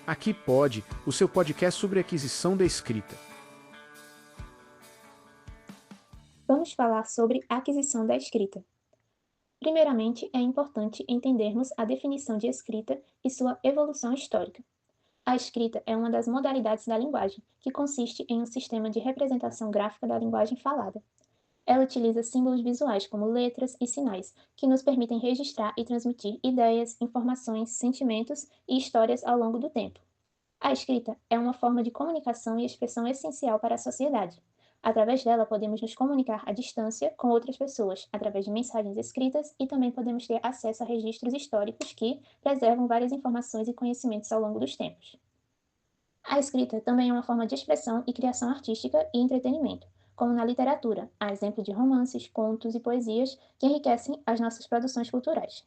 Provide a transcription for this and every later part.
Aqui Pode, o seu podcast sobre aquisição da escrita. Vamos falar sobre aquisição da escrita. Primeiramente, é importante entendermos a definição de escrita e sua evolução histórica. A escrita é uma das modalidades da linguagem, que consiste em um sistema de representação gráfica da linguagem falada. Ela utiliza símbolos visuais como letras e sinais, que nos permitem registrar e transmitir ideias, informações, sentimentos e histórias ao longo do tempo. A escrita é uma forma de comunicação e expressão essencial para a sociedade. Através dela, podemos nos comunicar à distância com outras pessoas, através de mensagens escritas, e também podemos ter acesso a registros históricos que preservam várias informações e conhecimentos ao longo dos tempos. A escrita também é uma forma de expressão e criação artística e entretenimento, como na literatura, a exemplo de romances, contos e poesias que enriquecem as nossas produções culturais.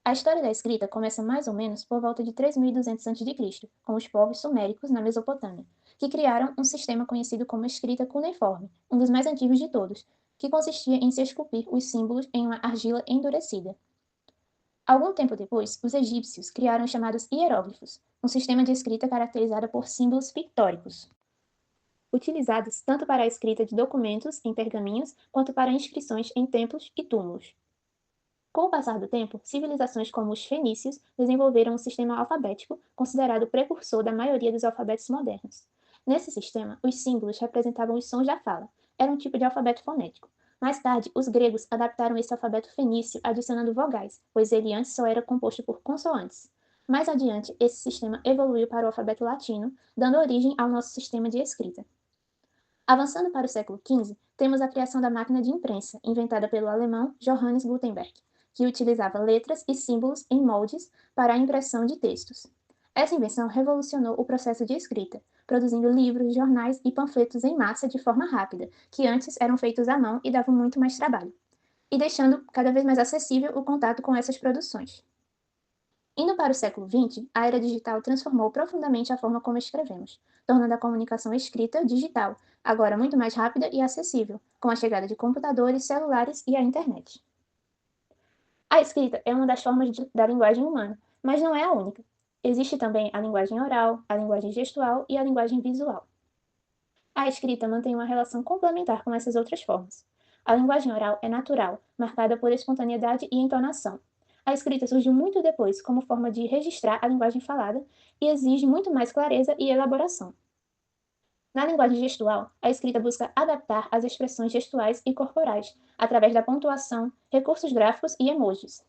A história da escrita começa mais ou menos por volta de 3200 a.C., com os povos suméricos na Mesopotâmia, que criaram um sistema conhecido como escrita cuneiforme, um dos mais antigos de todos, que consistia em se esculpir os símbolos em uma argila endurecida. Algum tempo depois, os egípcios criaram os chamados hieróglifos, um sistema de escrita caracterizado por símbolos pictóricos, utilizados tanto para a escrita de documentos em pergaminhos quanto para inscrições em templos e túmulos. Com o passar do tempo, civilizações como os fenícios desenvolveram um sistema alfabético considerado precursor da maioria dos alfabetos modernos. Nesse sistema, os símbolos representavam os sons da fala. Era um tipo de alfabeto fonético. Mais tarde, os gregos adaptaram esse alfabeto fenício adicionando vogais, pois ele antes só era composto por consoantes. Mais adiante, esse sistema evoluiu para o alfabeto latino, dando origem ao nosso sistema de escrita. Avançando para o século XV, temos a criação da máquina de imprensa, inventada pelo alemão Johannes Gutenberg, que utilizava letras e símbolos em moldes para a impressão de textos. Essa invenção revolucionou o processo de escrita, produzindo livros, jornais e panfletos em massa de forma rápida, que antes eram feitos à mão e davam muito mais trabalho, e deixando cada vez mais acessível o contato com essas produções. Indo para o século XX, a era digital transformou profundamente a forma como escrevemos, tornando a comunicação escrita digital, agora muito mais rápida e acessível, com a chegada de computadores, celulares e a internet. A escrita é uma das formas da linguagem humana, mas não é a única. Existe também a linguagem oral, a linguagem gestual e a linguagem visual. A escrita mantém uma relação complementar com essas outras formas. A linguagem oral é natural, marcada por espontaneidade e entonação. A escrita surgiu muito depois como forma de registrar a linguagem falada e exige muito mais clareza e elaboração. Na linguagem gestual, a escrita busca adaptar as expressões gestuais e corporais, através da pontuação, recursos gráficos e emojis.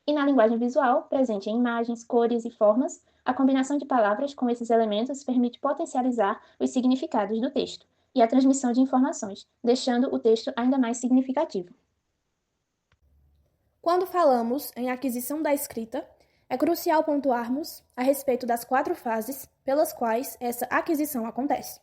E na linguagem visual, presente em imagens, cores e formas, a combinação de palavras com esses elementos permite potencializar os significados do texto e a transmissão de informações, deixando o texto ainda mais significativo. Quando falamos em aquisição da escrita, é crucial pontuarmos a respeito das 4 fases pelas quais essa aquisição acontece.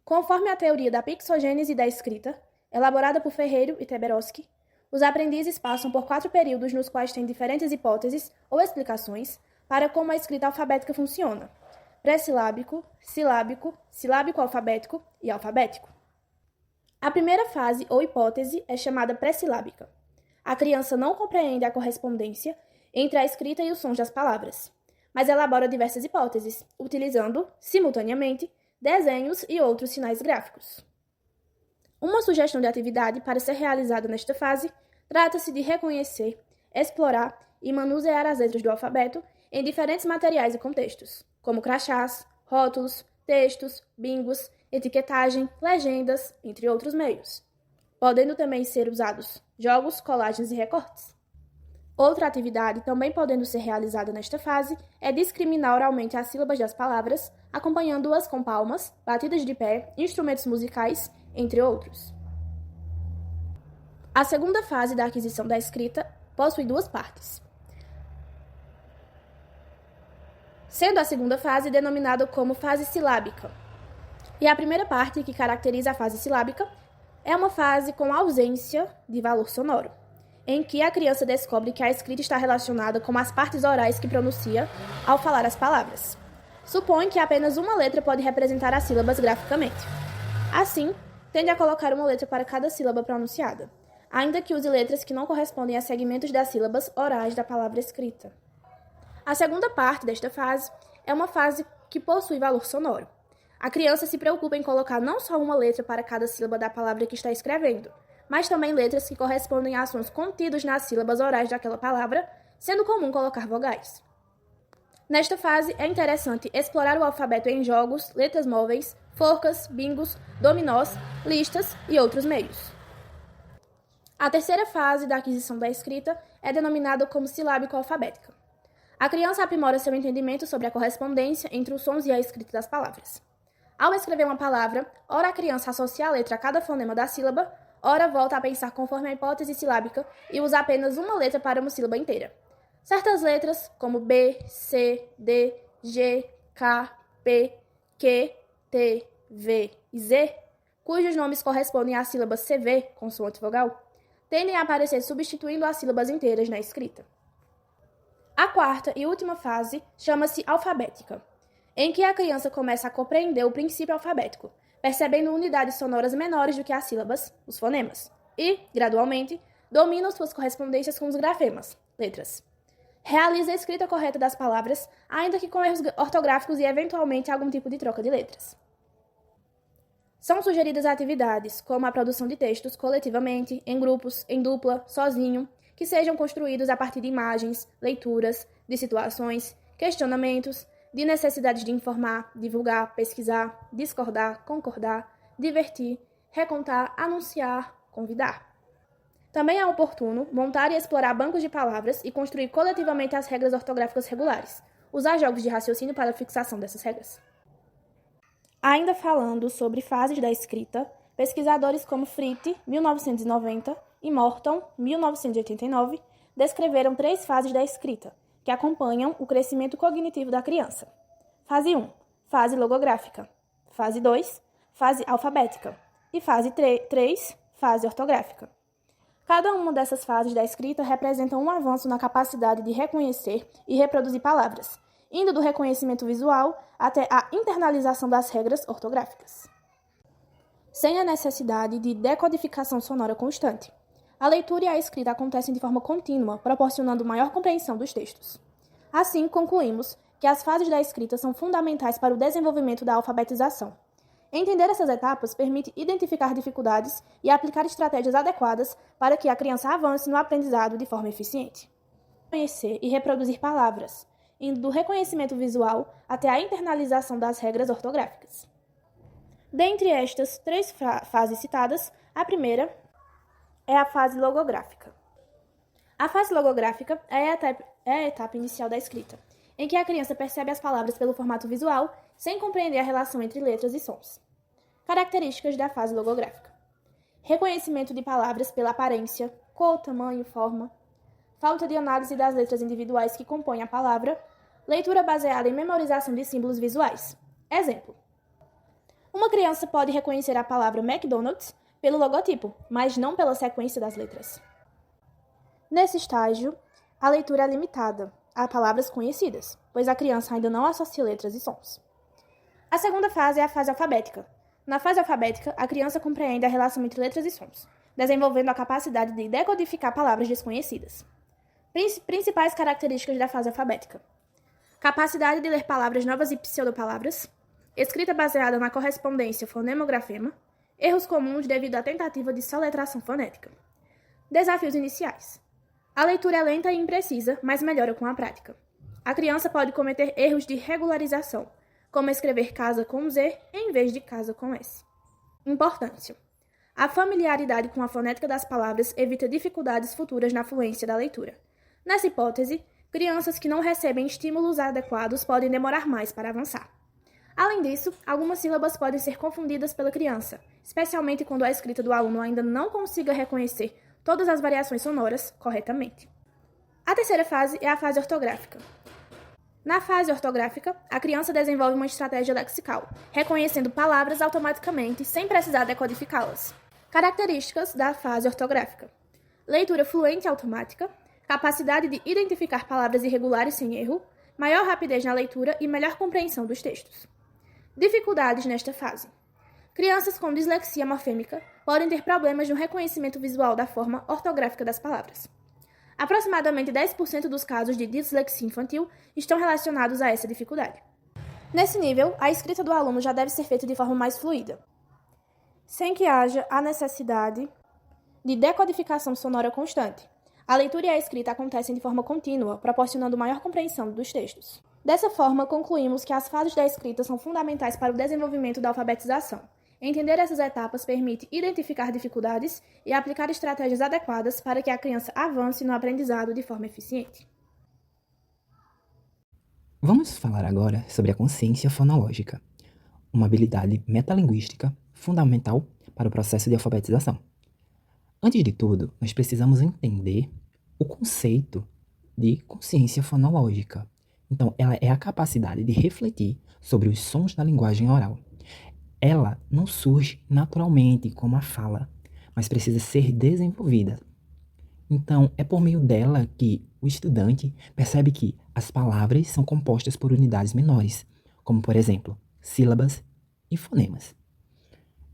Conforme a teoria da pixogênese da escrita, elaborada por Ferreiro e Teberoski, os aprendizes passam por 4 períodos nos quais têm diferentes hipóteses ou explicações para como a escrita alfabética funciona: pré-silábico, silábico, silábico-alfabético e alfabético. A primeira fase ou hipótese é chamada pré-silábica. A criança não compreende a correspondência entre a escrita e os sons das palavras, mas elabora diversas hipóteses, utilizando, simultaneamente, desenhos e outros sinais gráficos. Uma sugestão de atividade para ser realizada nesta fase trata-se de reconhecer, explorar e manusear as letras do alfabeto em diferentes materiais e contextos, como crachás, rótulos, textos, bingos, etiquetagem, legendas, entre outros meios, podendo também ser usados jogos, colagens e recortes. Outra atividade, também podendo ser realizada nesta fase, é discriminar oralmente as sílabas das palavras, acompanhando-as com palmas, batidas de pé, instrumentos musicais, entre outros. A segunda fase da aquisição da escrita possui 2 partes, sendo a segunda fase denominada como fase silábica. E a primeira parte, que caracteriza a fase silábica, é uma fase com ausência de valor sonoro, em que a criança descobre que a escrita está relacionada com as partes orais que pronuncia ao falar as palavras. Supõe que apenas uma letra pode representar as sílabas graficamente. Assim, tende a colocar uma letra para cada sílaba pronunciada, ainda que use letras que não correspondem a segmentos das sílabas orais da palavra escrita. A segunda parte desta fase é uma fase que possui valor sonoro. A criança se preocupa em colocar não só uma letra para cada sílaba da palavra que está escrevendo, mas também letras que correspondem a sons contidos nas sílabas orais daquela palavra, sendo comum colocar vogais. Nesta fase, é interessante explorar o alfabeto em jogos, letras móveis, forcas, bingos, dominós, listas e outros meios. A terceira fase da aquisição da escrita é denominada como silábico-alfabética. A criança aprimora seu entendimento sobre a correspondência entre os sons e a escrita das palavras. Ao escrever uma palavra, ora a criança associa a letra a cada fonema da sílaba, ora volta a pensar conforme a hipótese silábica e usa apenas uma letra para uma sílaba inteira. Certas letras, como B, C, D, G, K, P, Q, T, V e Z, cujos nomes correspondem à sílaba CV, consoante vogal, tendem a aparecer substituindo as sílabas inteiras na escrita. A quarta e última fase chama-se alfabética, em que a criança começa a compreender o princípio alfabético, percebendo unidades sonoras menores do que as sílabas, os fonemas, e, gradualmente, domina suas correspondências com os grafemas, letras. Realiza a escrita correta das palavras, ainda que com erros ortográficos e, eventualmente, algum tipo de troca de letras. São sugeridas atividades, como a produção de textos coletivamente, em grupos, em dupla, sozinho, que sejam construídos a partir de imagens, leituras, de situações, questionamentos, de necessidades de informar, divulgar, pesquisar, discordar, concordar, divertir, recontar, anunciar, convidar. Também é oportuno montar e explorar bancos de palavras e construir coletivamente as regras ortográficas regulares, usar jogos de raciocínio para a fixação dessas regras. Ainda falando sobre fases da escrita, pesquisadores como Fritt, 1990, e Morton, 1989, descreveram 3 fases da escrita, que acompanham o crescimento cognitivo da criança. Fase 1, fase logográfica. Fase 2, fase alfabética. E fase 3, fase ortográfica. Cada uma dessas fases da escrita representa um avanço na capacidade de reconhecer e reproduzir palavras, indo do reconhecimento visual até a internalização das regras ortográficas. Sem a necessidade de decodificação sonora constante. A leitura e a escrita acontecem de forma contínua, proporcionando maior compreensão dos textos. Assim, concluímos que as fases da escrita são fundamentais para o desenvolvimento da alfabetização. Entender essas etapas permite identificar dificuldades e aplicar estratégias adequadas para que a criança avance no aprendizado de forma eficiente. Conhecer e reproduzir palavras, indo do reconhecimento visual até a internalização das regras ortográficas. Dentre estas 3 fases citadas, a primeira é a fase logográfica. A fase logográfica é a etapa inicial da escrita, em que a criança percebe as palavras pelo formato visual, sem compreender a relação entre letras e sons. Características da fase logográfica: reconhecimento de palavras pela aparência, cor, tamanho, forma, falta de análise das letras individuais que compõem a palavra, leitura baseada em memorização de símbolos visuais. Exemplo: uma criança pode reconhecer a palavra McDonald's pelo logotipo, mas não pela sequência das letras. Nesse estágio, a leitura é limitada a palavras conhecidas, pois a criança ainda não associa letras e sons. A segunda fase é a fase alfabética. Na fase alfabética, a criança compreende a relação entre letras e sons, desenvolvendo a capacidade de decodificar palavras desconhecidas. Principais características da fase alfabética: capacidade de ler palavras novas e pseudopalavras, escrita baseada na correspondência fonema-grafema, erros comuns devido à tentativa de soletração fonética. Desafios iniciais: a leitura é lenta e imprecisa, mas melhora com a prática. A criança pode cometer erros de regularização, como escrever casa com Z em vez de casa com S. Importância: a familiaridade com a fonética das palavras evita dificuldades futuras na fluência da leitura. Nessa hipótese, crianças que não recebem estímulos adequados podem demorar mais para avançar. Além disso, algumas sílabas podem ser confundidas pela criança, especialmente quando a escrita do aluno ainda não consiga reconhecer todas as variações sonoras corretamente. A terceira fase é a fase ortográfica. Na fase ortográfica, a criança desenvolve uma estratégia lexical, reconhecendo palavras automaticamente sem precisar decodificá-las. Características da fase ortográfica: leitura fluente e automática, capacidade de identificar palavras irregulares sem erro, maior rapidez na leitura e melhor compreensão dos textos. Dificuldades nesta fase: crianças com dislexia morfêmica podem ter problemas no reconhecimento visual da forma ortográfica das palavras. Aproximadamente 10% dos casos de dislexia infantil estão relacionados a essa dificuldade. Nesse nível, a escrita do aluno já deve ser feita de forma mais fluida, sem que haja a necessidade de decodificação sonora constante. A leitura e a escrita acontecem de forma contínua, proporcionando maior compreensão dos textos. Dessa forma, concluímos que as fases da escrita são fundamentais para o desenvolvimento da alfabetização. Entender essas etapas permite identificar dificuldades e aplicar estratégias adequadas para que a criança avance no aprendizado de forma eficiente. Vamos falar agora sobre a consciência fonológica, uma habilidade metalinguística fundamental para o processo de alfabetização. Antes de tudo, nós precisamos entender o conceito de consciência fonológica. Então, ela é a capacidade de refletir sobre os sons da linguagem oral. Ela não surge naturalmente como a fala, mas precisa ser desenvolvida. Então, é por meio dela que o estudante percebe que as palavras são compostas por unidades menores, como, por exemplo, sílabas e fonemas.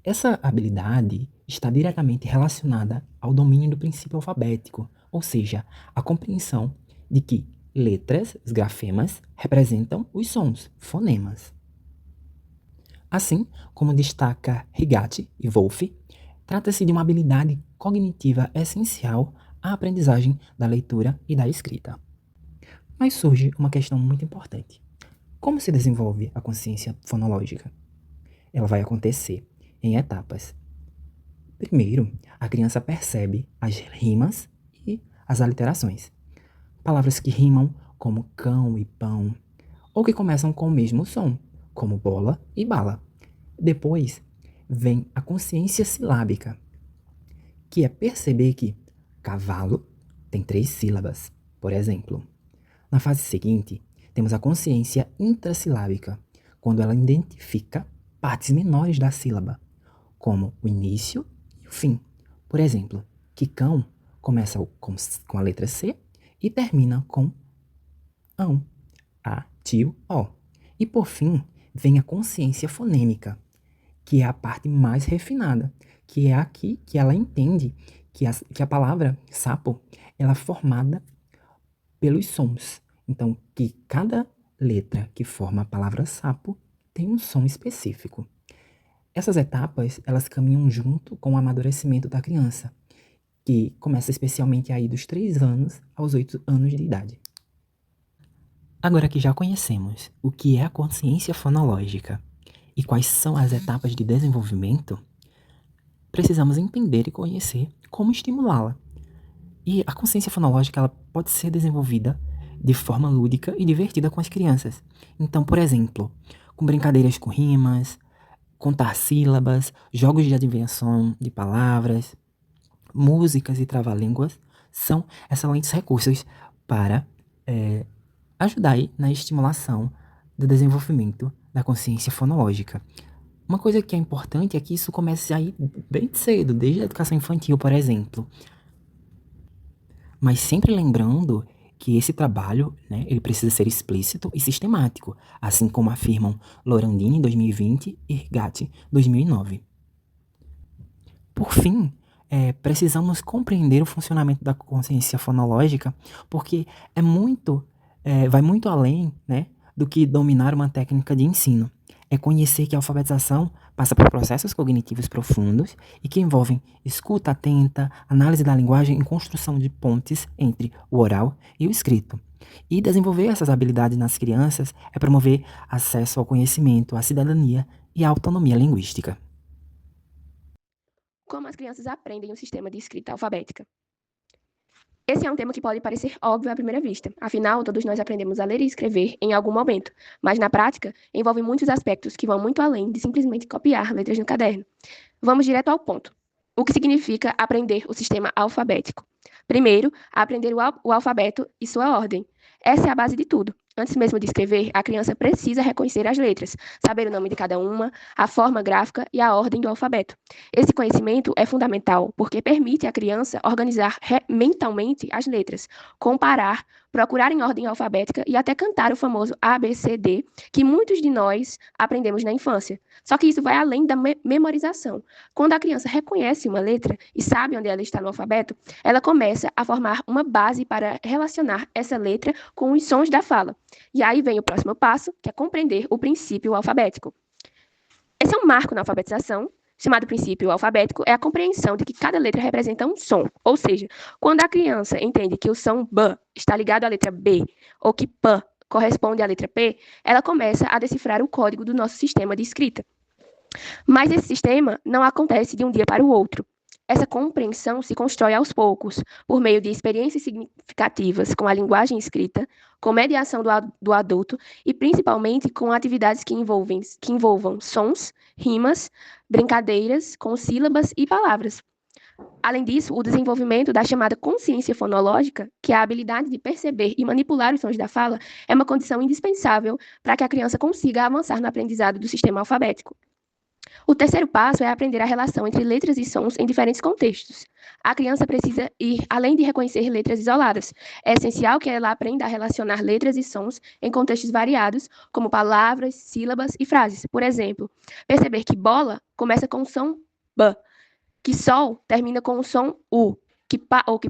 Essa habilidade está diretamente relacionada ao domínio do princípio alfabético, ou seja, a compreensão de que letras, os grafemas, representam os sons, fonemas. Assim como destaca Rigatti e Wolff, trata-se de uma habilidade cognitiva essencial à aprendizagem da leitura e da escrita. Mas surge uma questão muito importante. Como se desenvolve a consciência fonológica? Ela vai acontecer em etapas. Primeiro, a criança percebe as rimas e as aliterações. Palavras que rimam como cão e pão, ou que começam com o mesmo som, como bola e bala. Depois, vem a consciência silábica, que é perceber que cavalo tem 3 sílabas, por exemplo. Na fase seguinte, temos a consciência intrassilábica, quando ela identifica partes menores da sílaba, como o início e o fim. Por exemplo, que cão começa com a letra C e termina com ão, a, tio, ó. E por fim, vem a consciência fonêmica, que é a parte mais refinada, que é aqui que ela entende que a palavra sapo ela é formada pelos sons. Então, que cada letra que forma a palavra sapo tem um som específico. Essas etapas, elas caminham junto com o amadurecimento da criança, que começa especialmente aí dos 3 anos aos 8 anos de idade. Agora que já conhecemos o que é a consciência fonológica e quais são as etapas de desenvolvimento, precisamos entender e conhecer como estimulá-la. E a consciência fonológica ela pode ser desenvolvida de forma lúdica e divertida com as crianças. Então, por exemplo, com brincadeiras com rimas, contar sílabas, jogos de adivinhação de palavras, músicas e trava-línguas são excelentes recursos para ajudar aí na estimulação do desenvolvimento da consciência fonológica. Uma coisa que é importante é que isso comece aí bem cedo, desde a educação infantil, por exemplo. Mas sempre lembrando que esse trabalho, né, ele precisa ser explícito e sistemático, assim como afirmam Lorandini, 2020, e Rigatti, 2009. Por fim, precisamos compreender o funcionamento da consciência fonológica, porque vai muito além, né, do que dominar uma técnica de ensino. É conhecer que a alfabetização passa por processos cognitivos profundos e que envolvem escuta atenta, análise da linguagem e construção de pontes entre o oral e o escrito. E desenvolver essas habilidades nas crianças é promover acesso ao conhecimento, à cidadania e à autonomia linguística. Como as crianças aprendem o sistema de escrita alfabética? Esse é um tema que pode parecer óbvio à primeira vista. Afinal, todos nós aprendemos a ler e escrever em algum momento, mas na prática, envolve muitos aspectos que vão muito além de simplesmente copiar letras no caderno. Vamos direto ao ponto. O que significa aprender o sistema alfabético? Primeiro, aprender o alfabeto e sua ordem. Essa é a base de tudo. Antes mesmo de escrever, a criança precisa reconhecer as letras, saber o nome de cada uma, a forma gráfica e a ordem do alfabeto. Esse conhecimento é fundamental porque permite à criança organizar mentalmente as letras, comparar, procurar em ordem alfabética e até cantar o famoso ABCD, que muitos de nós aprendemos na infância. Só que isso vai além da memorização. Quando a criança reconhece uma letra e sabe onde ela está no alfabeto, ela começa a formar uma base para relacionar essa letra com os sons da fala. E aí vem o próximo passo, que é compreender o princípio alfabético. Esse é um marco na alfabetização, chamado princípio alfabético, é a compreensão de que cada letra representa um som. Ou seja, quando a criança entende que o som B está ligado à letra B, ou que P corresponde à letra P, ela começa a decifrar o código do nosso sistema de escrita. Mas esse sistema não acontece de um dia para o outro. Essa compreensão se constrói aos poucos, por meio de experiências significativas com a linguagem escrita, com mediação do adulto e principalmente com atividades que envolvam sons, rimas, brincadeiras com sílabas e palavras. Além disso, o desenvolvimento da chamada consciência fonológica, que é a habilidade de perceber e manipular os sons da fala, é uma condição indispensável para que a criança consiga avançar no aprendizado do sistema alfabético. O terceiro passo é aprender a relação entre letras e sons em diferentes contextos. A criança precisa ir além de reconhecer letras isoladas. É essencial que ela aprenda a relacionar letras e sons em contextos variados, como palavras, sílabas e frases. Por exemplo, perceber que bola começa com o som B, que sol termina com o som U, que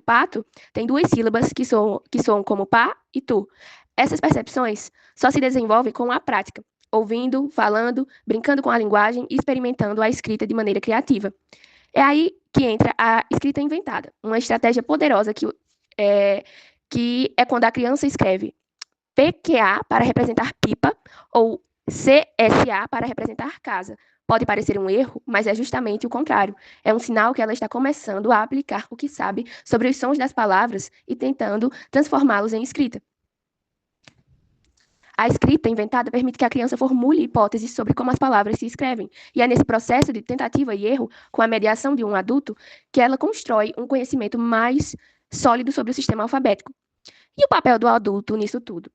pato tem duas sílabas que soam como pá e tu. Essas percepções só se desenvolvem com a prática, ouvindo, falando, brincando com a linguagem e experimentando a escrita de maneira criativa. É aí que entra a escrita inventada, uma estratégia poderosa que é quando a criança escreve PQA para representar pipa ou CSA para representar casa. Pode parecer um erro, mas é justamente o contrário. É um sinal que ela está começando a aplicar o que sabe sobre os sons das palavras e tentando transformá-los em escrita. A escrita inventada permite que a criança formule hipóteses sobre como as palavras se escrevem. E é nesse processo de tentativa e erro, com a mediação de um adulto, que ela constrói um conhecimento mais sólido sobre o sistema alfabético. E o papel do adulto nisso tudo?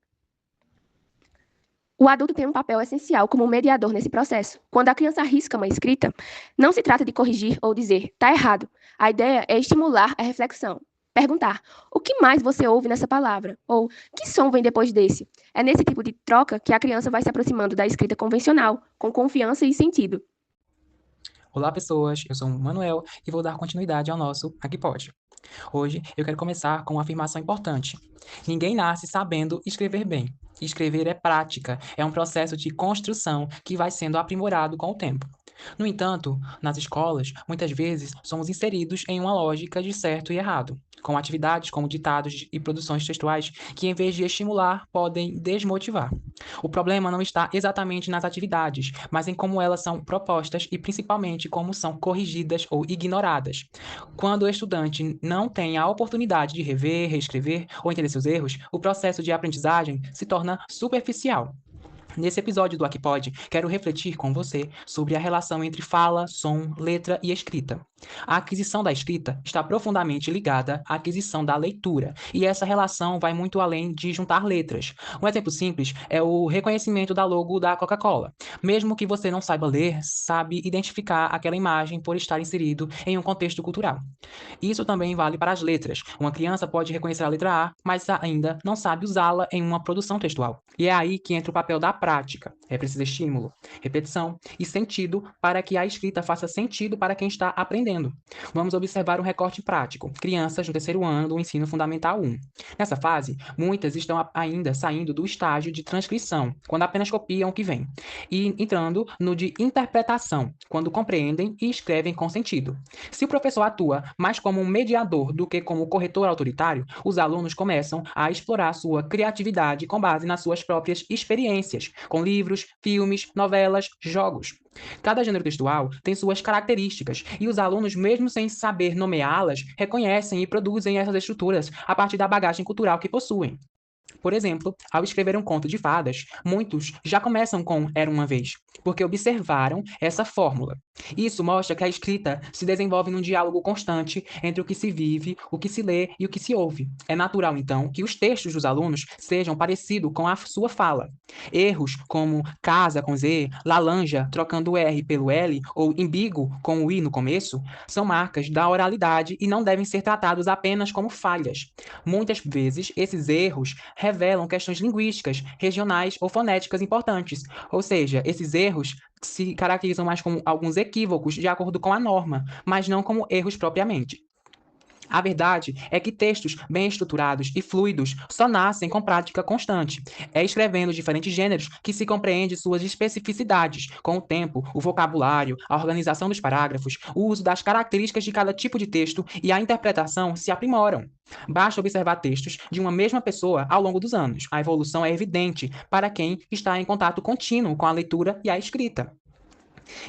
O adulto tem um papel essencial como mediador nesse processo. Quando a criança arrisca uma escrita, não se trata de corrigir ou dizer, está errado. A ideia é estimular a reflexão. Perguntar, o que mais você ouve nessa palavra? Ou, que som vem depois desse? É nesse tipo de troca que a criança vai se aproximando da escrita convencional, com confiança e sentido. Olá, pessoas. Eu sou o Manuel e vou dar continuidade ao nosso Aqui Pode. Hoje eu quero começar com uma afirmação importante. Ninguém nasce sabendo escrever bem. Escrever é prática, é um processo de construção que vai sendo aprimorado com o tempo. No entanto, nas escolas, muitas vezes somos inseridos em uma lógica de certo e errado, com atividades como ditados e produções textuais que, em vez de estimular, podem desmotivar. O problema não está exatamente nas atividades, mas em como elas são propostas e principalmente como são corrigidas ou ignoradas. Quando o estudante não tem a oportunidade de rever, reescrever ou entender seus erros, o processo de aprendizagem se torna superficial. Nesse episódio do Aqui Pode, quero refletir com você sobre a relação entre fala, som, letra e escrita. A aquisição da escrita está profundamente ligada à aquisição da leitura, e essa relação vai muito além de juntar letras. Um exemplo simples é o reconhecimento da logo da Coca-Cola. Mesmo que você não saiba ler, sabe identificar aquela imagem por estar inserido em um contexto cultural. Isso também vale para as letras. Uma criança pode reconhecer a letra A, mas ainda não sabe usá-la em uma produção textual. E é aí que entra o papel da prática. É preciso estímulo, repetição e sentido para que a escrita faça sentido para quem está aprendendo. Vamos observar um recorte prático. Crianças no terceiro ano do ensino fundamental 1. Nessa fase, muitas estão ainda saindo do estágio de transcrição, quando apenas copiam o que vem, e entrando no de interpretação, quando compreendem e escrevem com sentido. Se o professor atua mais como um mediador do que como corretor autoritário, os alunos começam a explorar sua criatividade com base nas suas próprias experiências, com livros, filmes, novelas, jogos. Cada gênero textual tem suas características e os alunos, mesmo sem saber nomeá-las, reconhecem e produzem essas estruturas a partir da bagagem cultural que possuem. Por exemplo, ao escrever um conto de fadas, muitos já começam com Era uma vez, porque observaram essa fórmula. Isso mostra que a escrita se desenvolve num diálogo constante entre o que se vive, o que se lê e o que se ouve. É natural, então, que os textos dos alunos sejam parecidos com a sua fala. Erros como casa com Z, laranja trocando o R pelo L ou imbigo com o I no começo são marcas da oralidade e não devem ser tratados apenas como falhas. Muitas vezes, esses erros revelam questões linguísticas, regionais ou fonéticas importantes, ou seja, esses erros se caracterizam mais como alguns equívocos de acordo com a norma, mas não como erros propriamente. A verdade é que textos bem estruturados e fluidos só nascem com prática constante. É escrevendo diferentes gêneros que se compreende suas especificidades. Com o tempo, o vocabulário, a organização dos parágrafos, o uso das características de cada tipo de texto e a interpretação se aprimoram. Basta observar textos de uma mesma pessoa ao longo dos anos. A evolução é evidente para quem está em contato contínuo com a leitura e a escrita.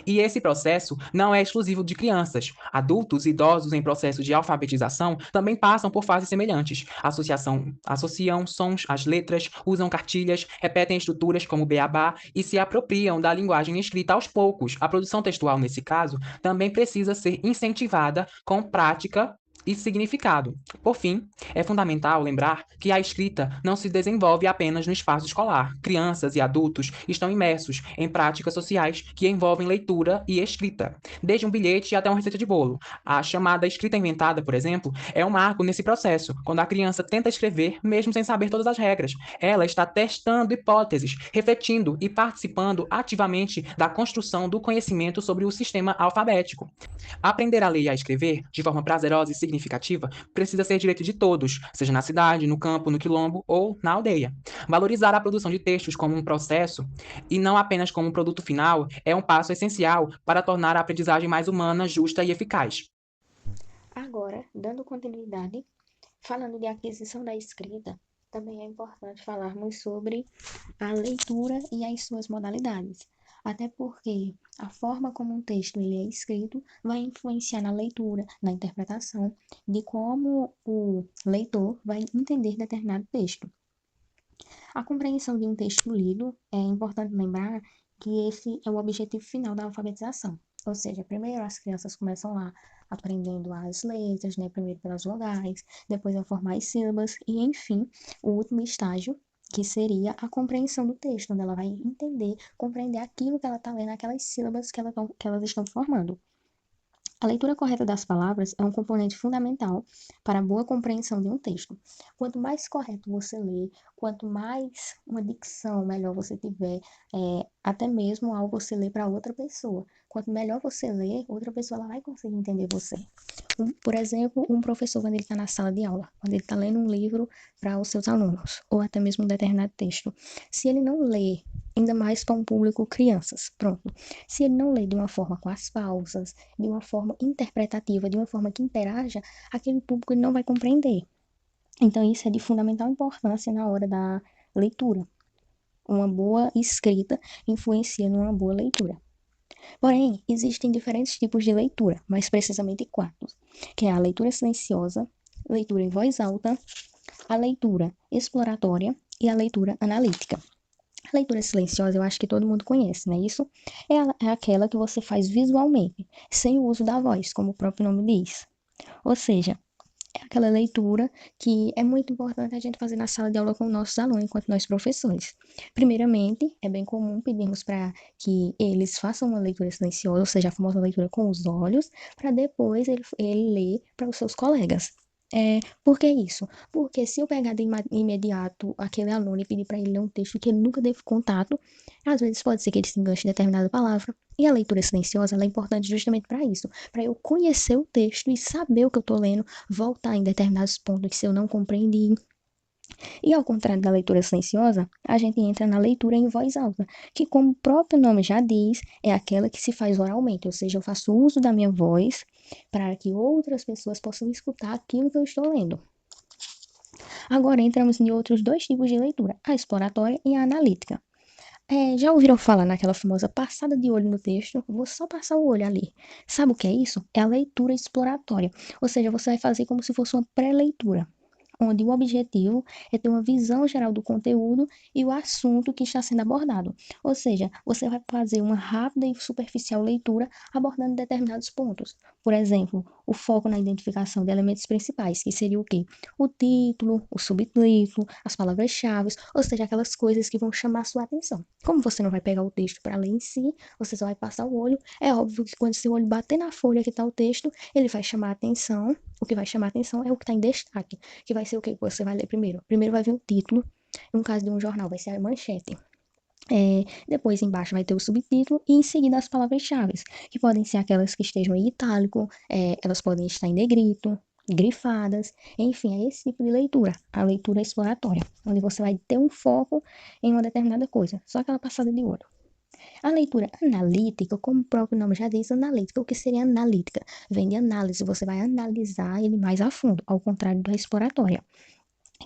E esse processo não é exclusivo de crianças. Adultos e idosos em processo de alfabetização também passam por fases semelhantes. Associam sons às letras, usam cartilhas, repetem estruturas como beabá e se apropriam da linguagem escrita aos poucos. A produção textual, nesse caso, também precisa ser incentivada com prática e significado. Por fim, é fundamental lembrar que a escrita não se desenvolve apenas no espaço escolar. Crianças e adultos estão imersos em práticas sociais que envolvem leitura e escrita, desde um bilhete até uma receita de bolo. A chamada escrita inventada, por exemplo, é um marco nesse processo, quando a criança tenta escrever mesmo sem saber todas as regras. Ela está testando hipóteses, refletindo e participando ativamente da construção do conhecimento sobre o sistema alfabético. Aprender a ler e a escrever de forma prazerosa e significativa precisa ser direito de todos, seja na cidade, no campo, no quilombo ou na aldeia. Valorizar a produção de textos como um processo e não apenas como um produto final é um passo essencial para tornar a aprendizagem mais humana, justa e eficaz. Agora, dando continuidade, falando de aquisição da escrita, também é importante falarmos sobre a leitura e as suas modalidades. Até porque a forma como um texto ele é escrito vai influenciar na leitura, na interpretação de como o leitor vai entender determinado texto. A compreensão de um texto lido é importante lembrar que esse é o objetivo final da alfabetização. Ou seja, primeiro as crianças começam lá aprendendo as letras, né? Primeiro pelas vogais, depois a formar as sílabas e, enfim, o último estágio, que seria a compreensão do texto, onde ela vai entender, compreender aquilo que ela está lendo, aquelas sílabas que elas estão formando. A leitura correta das palavras é um componente fundamental para a boa compreensão de um texto. Quanto mais correto você lê, quanto mais uma dicção melhor você tiver, até mesmo ao você ler para outra pessoa. Quanto melhor você lê, outra pessoa ela vai conseguir entender você. Por exemplo, um professor, quando ele está na sala de aula, quando ele está lendo um livro para os seus alunos, ou até mesmo um determinado texto, se ele não lê, ainda mais para um público crianças, pronto. Se ele não lê de uma forma com as pausas, de uma forma interpretativa, de uma forma que interaja, aquele público ele não vai compreender. Então, isso é de fundamental importância na hora da leitura. Uma boa escrita influencia numa boa leitura. Porém, existem diferentes tipos de leitura, mais precisamente 4, que é a leitura silenciosa, leitura em voz alta, a leitura exploratória e a leitura analítica. A leitura silenciosa eu acho que todo mundo conhece, né? Isso é aquela que você faz visualmente, sem o uso da voz, como o próprio nome diz. Ou seja, é aquela leitura que é muito importante a gente fazer na sala de aula com nossos alunos, enquanto nós professores. Primeiramente, é bem comum pedirmos para que eles façam uma leitura silenciosa, ou seja, a famosa leitura com os olhos, para depois ele ler para os seus colegas. Por que isso? Porque se eu pegar de imediato aquele aluno e pedir para ele ler um texto que ele nunca teve contato, às vezes pode ser que ele se enganche em determinada palavra. E a leitura silenciosa ela é importante justamente para isso, para eu conhecer o texto e saber o que eu estou lendo, voltar em determinados pontos que se eu não compreendi. E ao contrário da leitura silenciosa, a gente entra na leitura em voz alta, que como o próprio nome já diz, é aquela que se faz oralmente, ou seja, eu faço uso da minha voz para que outras pessoas possam escutar aquilo que eu estou lendo. Agora entramos em outros 2 tipos de leitura, a exploratória e a analítica. Já ouviram falar naquela famosa passada de olho no texto? Vou só passar o olho ali. Sabe o que é isso? É a leitura exploratória, ou seja, você vai fazer como se fosse uma pré-leitura. onde o objetivo é ter uma visão geral do conteúdo e o assunto que está sendo abordado. Ou seja, você vai fazer uma rápida e superficial leitura abordando determinados pontos. Por exemplo, o foco na identificação de elementos principais, que seria o quê? O título, o subtítulo, as palavras-chave, ou seja, aquelas coisas que vão chamar a sua atenção. Como você não vai pegar o texto para ler em si, você só vai passar o olho, é óbvio que quando seu olho bater na folha que está o texto, ele vai chamar a atenção. O que vai chamar a atenção é o que está em destaque, que vai ser o que você vai ler primeiro. Primeiro vai vir o título, no caso de um jornal vai ser a manchete. Depois embaixo vai ter o subtítulo e em seguida as palavras-chave, que podem ser aquelas que estejam em itálico, elas podem estar em negrito, grifadas, enfim, é esse tipo de leitura, a leitura exploratória, onde você vai ter um foco em uma determinada coisa, só aquela passada de olho. A leitura analítica, como o próprio nome já diz, analítica, o que seria analítica? Vem de análise, você vai analisar ele mais a fundo, ao contrário da exploratória,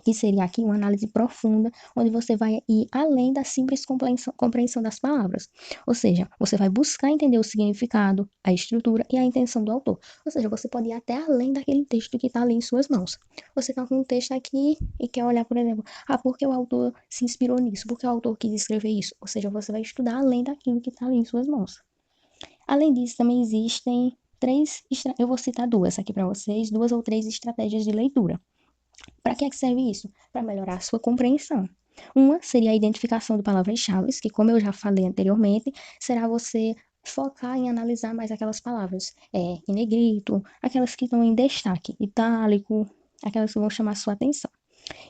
que seria aqui uma análise profunda, onde você vai ir além da simples compreensão das palavras. Ou seja, você vai buscar entender o significado, a estrutura e a intenção do autor. Ou seja, você pode ir até além daquele texto que está ali em suas mãos. Você está com um texto aqui e quer olhar, por exemplo, por que o autor se inspirou nisso? Por que o autor quis escrever isso? Ou seja, você vai estudar além daquilo que está ali em suas mãos. Além disso, também existem eu vou citar duas aqui para vocês, 2 ou 3 estratégias de leitura. Para que serve isso? Para melhorar a sua compreensão. Uma seria a identificação de palavras-chave, que, como eu já falei anteriormente, será você focar em analisar mais aquelas palavras em negrito, aquelas que estão em destaque, itálico, aquelas que vão chamar a sua atenção.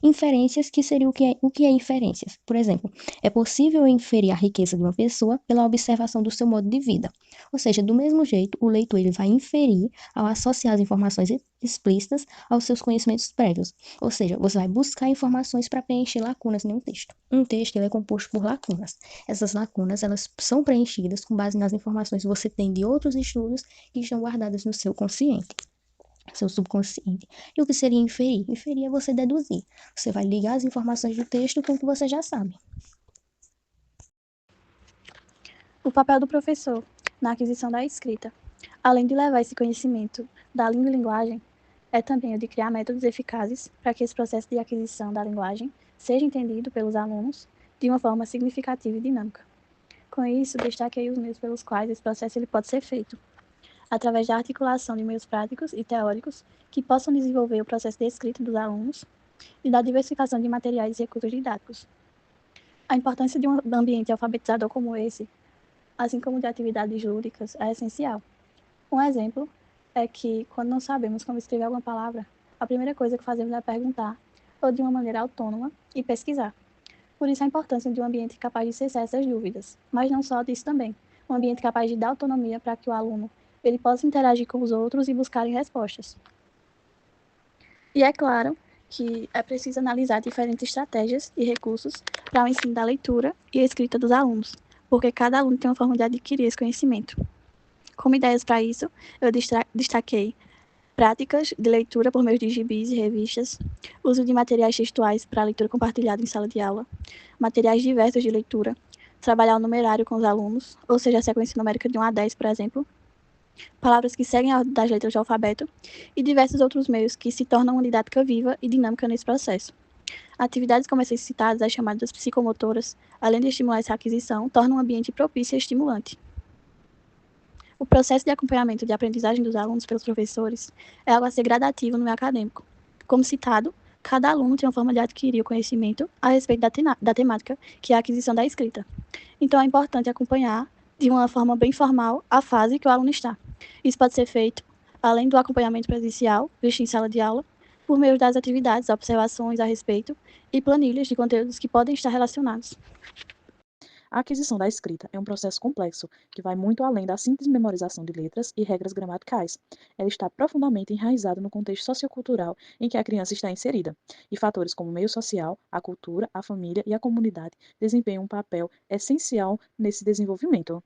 Inferências, que seria o que é inferências? Por exemplo, é possível inferir a riqueza de uma pessoa pela observação do seu modo de vida. Ou seja, do mesmo jeito, o leitor ele vai inferir ao associar as informações explícitas aos seus conhecimentos prévios. Ou seja, você vai buscar informações para preencher lacunas em um texto. Um texto ele é composto por lacunas. Essas lacunas elas são preenchidas com base nas informações que você tem de outros estudos que estão guardadas no seu consciente, seu subconsciente. E o que seria inferir? Inferir é você deduzir. Você vai ligar as informações do texto com o que você já sabe. O papel do professor na aquisição da escrita, além de levar esse conhecimento da língua e linguagem, é também o de criar métodos eficazes para que esse processo de aquisição da linguagem seja entendido pelos alunos de uma forma significativa e dinâmica. Com isso, destaquei os meios pelos quais esse processo ele pode ser feito, através da articulação de meios práticos e teóricos que possam desenvolver o processo de escrita dos alunos e da diversificação de materiais e recursos didáticos. A importância de um ambiente alfabetizador como esse, assim como de atividades lúdicas, é essencial. Um exemplo é que, quando não sabemos como escrever alguma palavra, a primeira coisa que fazemos é perguntar, ou de uma maneira autônoma, e pesquisar. Por isso a importância de um ambiente capaz de cessar essas dúvidas, mas não só disso também, um ambiente capaz de dar autonomia para que o aluno ele possa interagir com os outros e buscar respostas. E é claro que é preciso analisar diferentes estratégias e recursos para o ensino da leitura e escrita dos alunos, porque cada aluno tem uma forma de adquirir esse conhecimento. Como ideias para isso, eu destaquei práticas de leitura por meio de gibis e revistas, uso de materiais textuais para leitura compartilhada em sala de aula, materiais diversos de leitura, trabalhar o numerário com os alunos, ou seja, a sequência numérica de 1 a 10, por exemplo, palavras que seguem a ordem das letras do alfabeto e diversos outros meios que se tornam uma didática viva e dinâmica nesse processo. Atividades como essas citadas, as chamadas psicomotoras, além de estimular essa aquisição, tornam um ambiente propício e estimulante. O processo de acompanhamento de aprendizagem dos alunos pelos professores é algo a ser gradativo no meio acadêmico. Como citado, cada aluno tem uma forma de adquirir o conhecimento a respeito da temática, que é a aquisição da escrita. Então, é importante acompanhar, de uma forma bem formal, a fase que o aluno está. Isso pode ser feito, além do acompanhamento presencial, visto em sala de aula, por meio das atividades, observações a respeito e planilhas de conteúdos que podem estar relacionados. A aquisição da escrita é um processo complexo que vai muito além da simples memorização de letras e regras gramaticais. Ela está profundamente enraizada no contexto sociocultural em que a criança está inserida, e fatores como o meio social, a cultura, a família e a comunidade desempenham um papel essencial nesse desenvolvimento.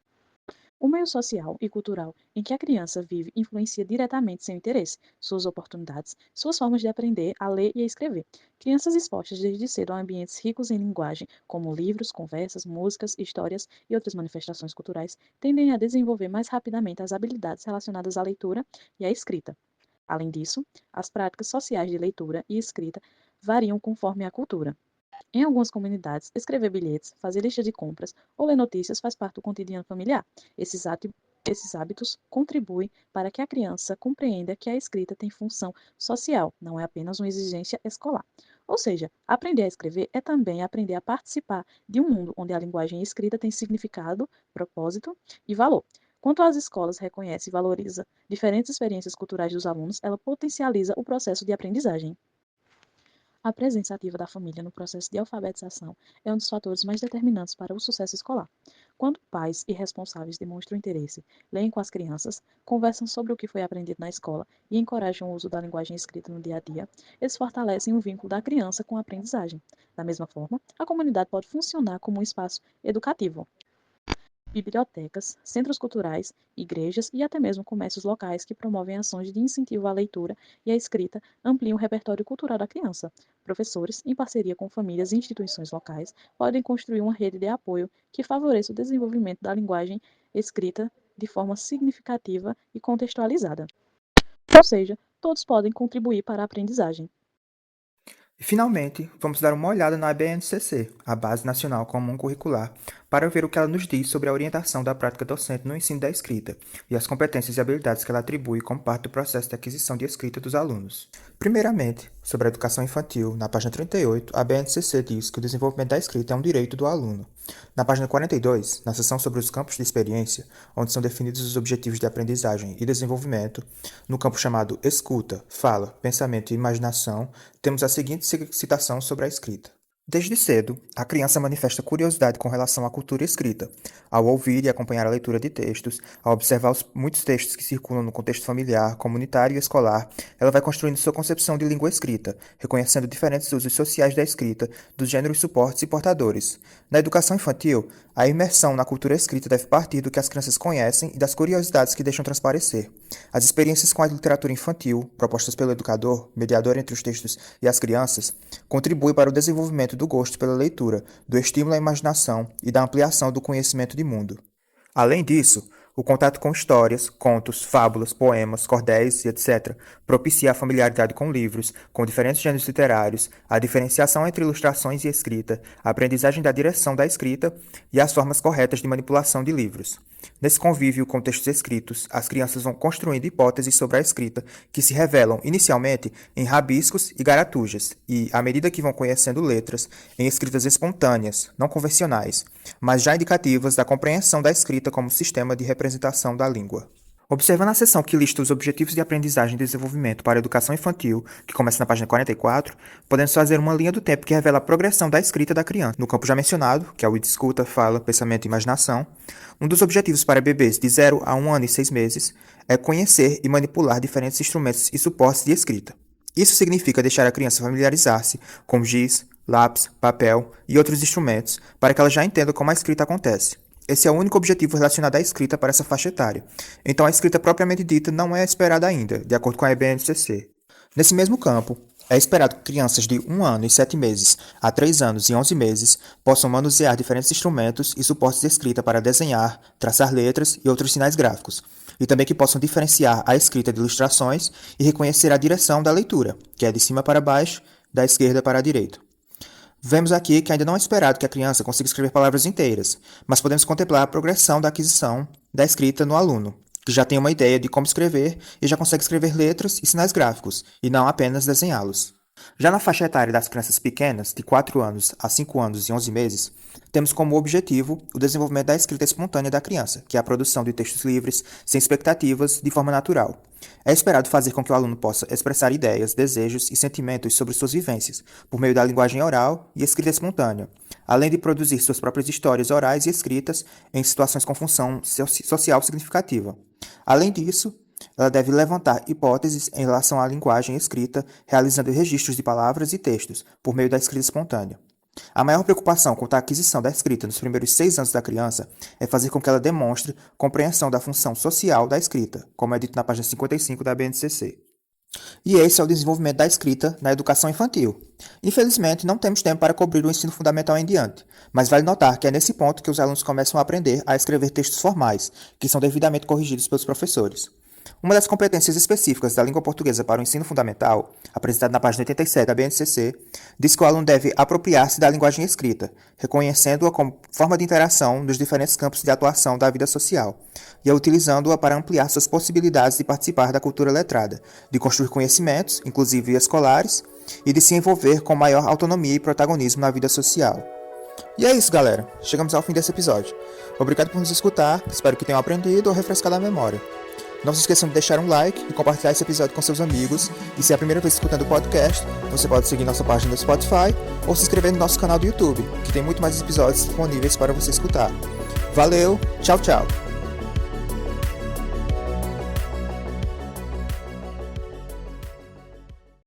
O meio social e cultural em que a criança vive influencia diretamente seu interesse, suas oportunidades, suas formas de aprender a ler e a escrever. Crianças expostas desde cedo a ambientes ricos em linguagem, como livros, conversas, músicas, histórias e outras manifestações culturais, tendem a desenvolver mais rapidamente as habilidades relacionadas à leitura e à escrita. Além disso, as práticas sociais de leitura e escrita variam conforme a cultura. Em algumas comunidades, escrever bilhetes, fazer lista de compras ou ler notícias faz parte do cotidiano familiar. Esses hábitos contribuem para que a criança compreenda que a escrita tem função social, não é apenas uma exigência escolar. Ou seja, aprender a escrever é também aprender a participar de um mundo onde a linguagem escrita tem significado, propósito e valor. Quanto as escolas reconhecem e valorizam diferentes experiências culturais dos alunos, ela potencializa o processo de aprendizagem. A presença ativa da família no processo de alfabetização é um dos fatores mais determinantes para o sucesso escolar. Quando pais e responsáveis demonstram interesse, leem com as crianças, conversam sobre o que foi aprendido na escola e encorajam o uso da linguagem escrita no dia a dia, eles fortalecem o vínculo da criança com a aprendizagem. Da mesma forma, a comunidade pode funcionar como um espaço educativo. Bibliotecas, centros culturais, igrejas e até mesmo comércios locais que promovem ações de incentivo à leitura e à escrita ampliam o repertório cultural da criança. Professores, em parceria com famílias e instituições locais, podem construir uma rede de apoio que favoreça o desenvolvimento da linguagem escrita de forma significativa e contextualizada. Ou seja, todos podem contribuir para a aprendizagem. E, finalmente, vamos dar uma olhada na BNCC, a Base Nacional Comum Curricular, para ver o que ela nos diz sobre a orientação da prática docente no ensino da escrita e as competências e habilidades que ela atribui como parte do processo de aquisição de escrita dos alunos. Primeiramente, sobre a educação infantil, na página 38, a BNCC diz que o desenvolvimento da escrita é um direito do aluno. Na página 42, na seção sobre os campos de experiência, onde são definidos os objetivos de aprendizagem e desenvolvimento, no campo chamado escuta, fala, pensamento e imaginação, temos a seguinte citação sobre a escrita. Desde cedo, a criança manifesta curiosidade com relação à cultura escrita. Ao ouvir e acompanhar a leitura de textos, ao observar os muitos textos que circulam no contexto familiar, comunitário e escolar, ela vai construindo sua concepção de língua escrita, reconhecendo diferentes usos sociais da escrita, dos gêneros suportes e portadores. Na educação infantil, a imersão na cultura escrita deve partir do que as crianças conhecem e das curiosidades que deixam transparecer. As experiências com a literatura infantil, propostas pelo educador, mediador entre os textos e as crianças, contribuem para o desenvolvimento do gosto pela leitura, do estímulo à imaginação e da ampliação do conhecimento de mundo. Além disso, o contato com histórias, contos, fábulas, poemas, cordéis e etc. propicia a familiaridade com livros, com diferentes gêneros literários, a diferenciação entre ilustrações e escrita, a aprendizagem da direção da escrita e as formas corretas de manipulação de livros. Nesse convívio com textos escritos, as crianças vão construindo hipóteses sobre a escrita que se revelam, inicialmente, em rabiscos e garatujas, e, à medida que vão conhecendo letras, em escritas espontâneas, não convencionais, mas já indicativas da compreensão da escrita como sistema de representação da língua. Observando a seção que lista os objetivos de aprendizagem e desenvolvimento para a educação infantil, que começa na página 44, podemos fazer uma linha do tempo que revela a progressão da escrita da criança. No campo já mencionado, que é o de escuta, fala, pensamento e imaginação, um dos objetivos para bebês de 0 a 1 ano e 6 meses é conhecer e manipular diferentes instrumentos e suportes de escrita. Isso significa deixar a criança familiarizar-se com giz, lápis, papel e outros instrumentos, para que ela já entenda como a escrita acontece. Esse é o único objetivo relacionado à escrita para essa faixa etária. Então a escrita propriamente dita não é esperada ainda, de acordo com a EBNCC. Nesse mesmo campo, é esperado que crianças de 1 ano e 7 meses a 3 anos e 11 meses possam manusear diferentes instrumentos e suportes de escrita para desenhar, traçar letras e outros sinais gráficos, e também que possam diferenciar a escrita de ilustrações e reconhecer a direção da leitura, que é de cima para baixo, da esquerda para a direita. Vemos aqui que ainda não é esperado que a criança consiga escrever palavras inteiras, mas podemos contemplar a progressão da aquisição da escrita no aluno, que já tem uma ideia de como escrever e já consegue escrever letras e sinais gráficos, e não apenas desenhá-los. Já na faixa etária das crianças pequenas, de 4 anos a 5 anos e 11 meses, temos como objetivo o desenvolvimento da escrita espontânea da criança, que é a produção de textos livres, sem expectativas, de forma natural. É esperado fazer com que o aluno possa expressar ideias, desejos e sentimentos sobre suas vivências, por meio da linguagem oral e escrita espontânea, além de produzir suas próprias histórias orais e escritas em situações com função social significativa. Além disso, ela deve levantar hipóteses em relação à linguagem escrita, realizando registros de palavras e textos, por meio da escrita espontânea. A maior preocupação quanto à aquisição da escrita nos primeiros 6 anos da criança é fazer com que ela demonstre compreensão da função social da escrita, como é dito na página 55 da BNCC. E esse é o desenvolvimento da escrita na educação infantil. Infelizmente, não temos tempo para cobrir o ensino fundamental em diante, mas vale notar que é nesse ponto que os alunos começam a aprender a escrever textos formais, que são devidamente corrigidos pelos professores. Uma das competências específicas da língua portuguesa para o ensino fundamental, apresentada na página 87 da BNCC, diz que o aluno deve apropriar-se da linguagem escrita, reconhecendo-a como forma de interação nos diferentes campos de atuação da vida social, e utilizando-a para ampliar suas possibilidades de participar da cultura letrada, de construir conhecimentos, inclusive escolares, e de se envolver com maior autonomia e protagonismo na vida social. E é isso, galera. Chegamos ao fim desse episódio. Obrigado por nos escutar, espero que tenham aprendido ou refrescado a memória. Não se esqueçam de deixar um like e compartilhar esse episódio com seus amigos. E se é a primeira vez escutando o podcast, você pode seguir nossa página no Spotify ou se inscrever no nosso canal do YouTube, que tem muito mais episódios disponíveis para você escutar. Valeu, tchau, tchau!